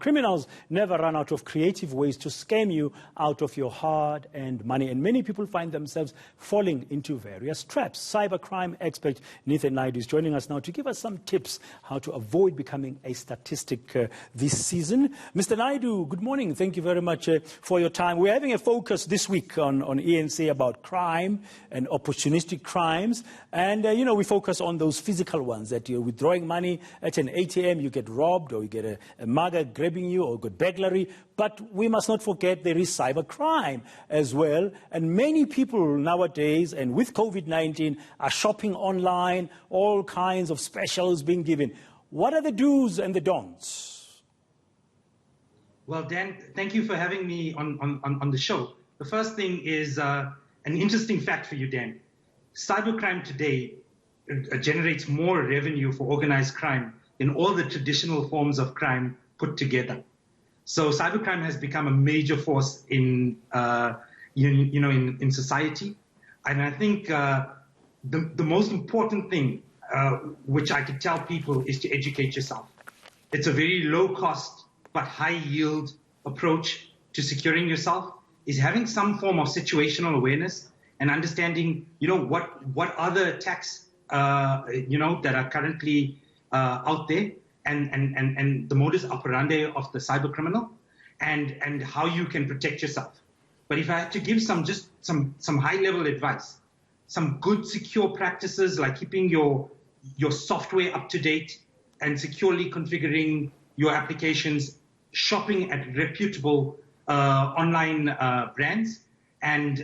criminals never run out of creative ways to scam you out of your hard-earned money. And many people find themselves falling into various traps. Cybercrime expert Nithen Naidoo is joining us now to give us some tips how to avoid becoming a statistic this season. Mr. Naidoo, good morning. Thank you very much for your time. We're having a focus this week on eNCA about crime and opportunistic crimes. And, we focus on those physical ones that you're withdrawing money at an ATM, you get robbed, or you get a mugger grabbing you, or good burglary. But we must not forget there is cybercrime as well. And many people nowadays, and with COVID-19, are shopping online, all kinds of specials being given. What are the do's and the don'ts? Well, Dan, thank you for having me on the show. The first thing is an interesting fact for you, Dan. Cybercrime today generates more revenue for organized crime than all the traditional forms of crime put together. So cybercrime has become a major force in society, and I think the most important thing which I could tell people is to educate yourself. It's a very low cost but high yield approach to securing yourself, is having some form of situational awareness and understanding, what other attacks, that are currently out there, and the modus operandi of the cyber criminal, and how you can protect yourself. But if I had to give some high level advice, some good secure practices like keeping your software up to date and securely configuring your applications, shopping at reputable online brands, and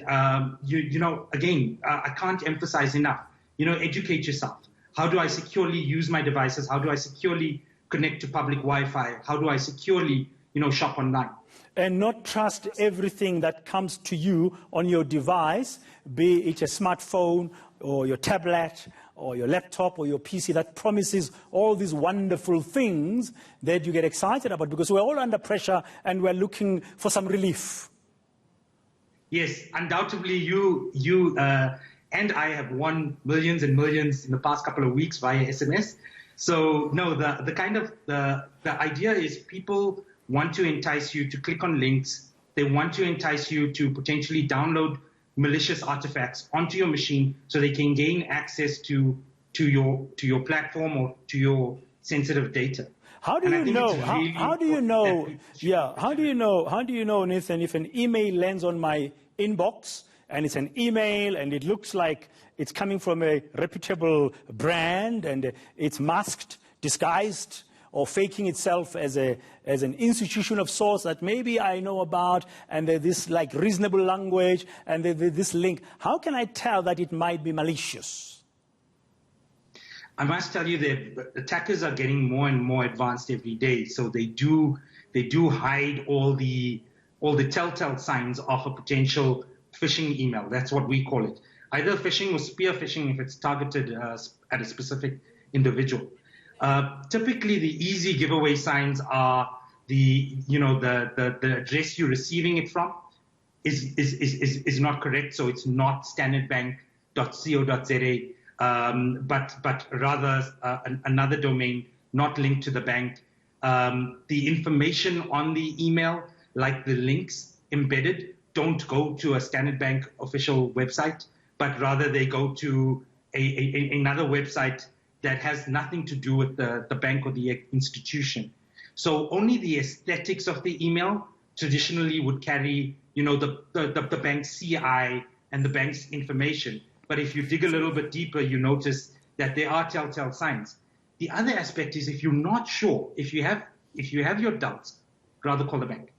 again, I can't emphasize enough. Educate yourself. How do I securely use my devices? How do I securely connect to public Wi-Fi? How do I securely, shop online? And not trust everything that comes to you on your device, be it a smartphone or your tablet or your laptop or your PC that promises all these wonderful things that you get excited about, because we're all under pressure and we're looking for some relief. Yes, undoubtedly you and I have won millions and millions in the past couple of weeks via SMS. So no, the idea is people want to entice you to click on links. They want to entice you to potentially download malicious artifacts onto your machine so they can gain access to your platform or to your sensitive data. How do you know, Nithen, if an email lands on my inbox and it's an email and it looks like it's coming from a reputable brand and it's masked, disguised, or faking itself as an institution of sorts that maybe I know about, and this like reasonable language and this link, how can I tell that it might be malicious? I must tell you that attackers are getting more and more advanced every day. So they do hide all the telltale signs of a potential phishing email. That's what we call it. Either phishing or spear phishing if it's targeted at a specific individual. Typically, the easy giveaway signs are the address you're receiving it from is not correct. So it's not standardbank.co.za. But rather another domain not linked to the bank. The information on the email, like the links embedded, don't go to a Standard Bank official website, but rather they go to another website that has nothing to do with the bank or the institution. So only the aesthetics of the email traditionally would carry, the bank's CI and the bank's information. But if you dig a little bit deeper, you notice that there are telltale signs. The other aspect is if you're not sure, if you have your doubts, rather call the bank.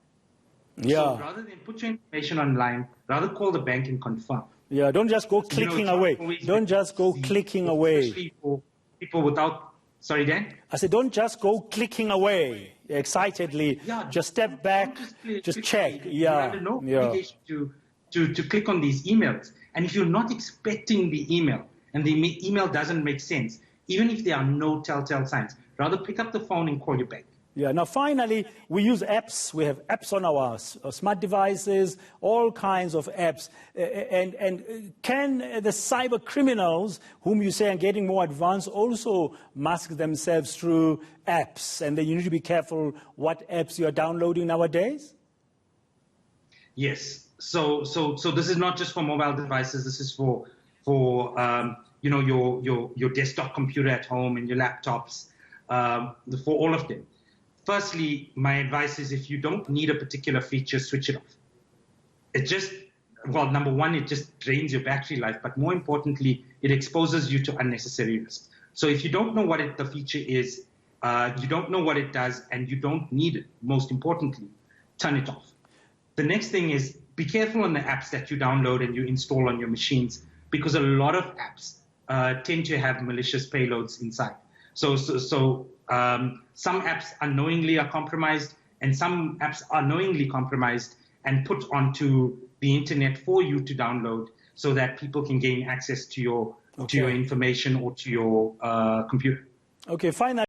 Yeah. So rather than put your information online, rather call the bank and confirm. Yeah, don't just go clicking away. Don't just go clicking away. Especially for people without, sorry, Dan? I said, don't just go clicking away excitedly. Yeah, just step back, just check. You're under no obligation to click on these emails. And if you're not expecting the email and the email doesn't make sense, even if there are no telltale signs, rather pick up the phone and call your bank. Yeah. Now, finally, we use apps. We have apps on our smart devices, all kinds of apps. And can the cyber criminals, whom you say are getting more advanced, also mask themselves through apps? And then you need to be careful what apps you are downloading nowadays? Yes. So this is not just for mobile devices. This is for your desktop computer at home and your laptops, for all of them. Firstly, my advice is if you don't need a particular feature, switch it off. Number one, it just drains your battery life, but more importantly, it exposes you to unnecessary risk. So if you don't know what the feature is, you don't know what it does, and you don't need it, most importantly, turn it off. The next thing is be careful on the apps that you download and you install on your machines, because a lot of apps tend to have malicious payloads inside. So some apps unknowingly are compromised, and some apps are knowingly compromised and put onto the internet for you to download so that people can gain access to your information or to your computer. Okay, finally.